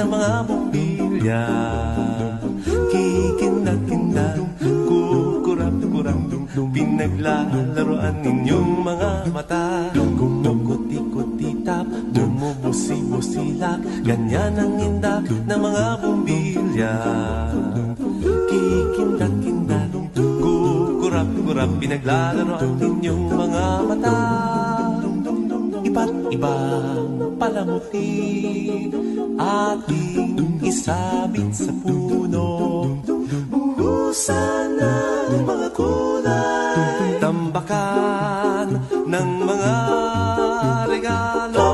ng mga bumbilya. Kikindag-kindag, kukurap-kurap, pinaglalaroan ninyong mga mata. Kumukuti-kutitap, bumubusi-busilak, ganyan ang indak ng mga bumbilya. Kikindag-kindag, kukurap-kurap, pinaglalaroan ninyong mga mata. Iba't ibang palamuti ating isabit sa puno. Buhusan ng mga kulay, tambakan ng mga regalo.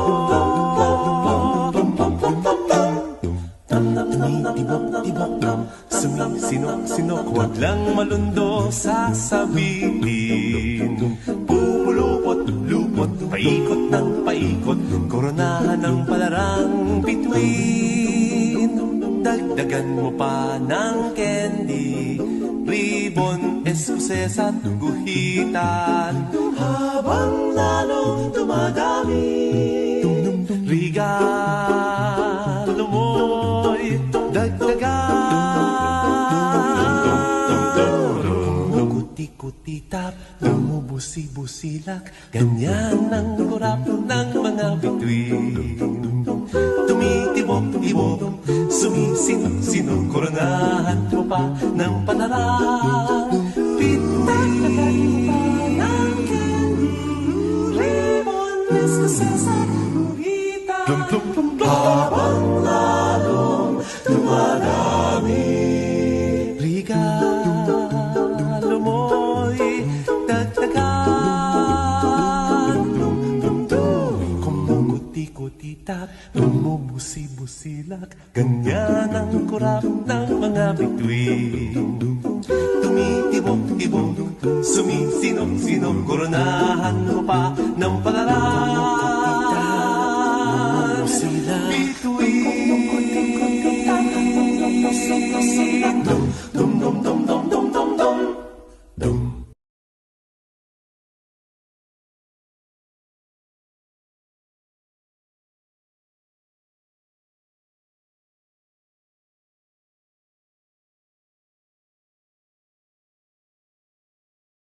Tumitibok-tibok, sumisinok-sinok, huwag lang malundo sasabihin. Pupulupot-lupot, paikot ng paikot, koronahan ng palarang bituin. Dagdagan mo pa ng candy, ribbon, eskuses at guhitan. Habang lalong dumadami, regalo mo'y dagdagan. Kuti-kuti-tap, bumubusi-busilak, ganyan ang kurap ng mga bituin. Tumitibok-tibok, sumisinok-sinok, koronahan mo pa ng palarang bituin. Ng candy, ribbon, eskuses at guhitan. Habang lalong dumadami, regalo mo'y dagdagan. Kumukuti-kutitap, bumubusi-busilak, ganyan ang kurap ng mga bituin. Tumitibok-tibok, sumisinok-sinok, koronahan mo pa ng palarang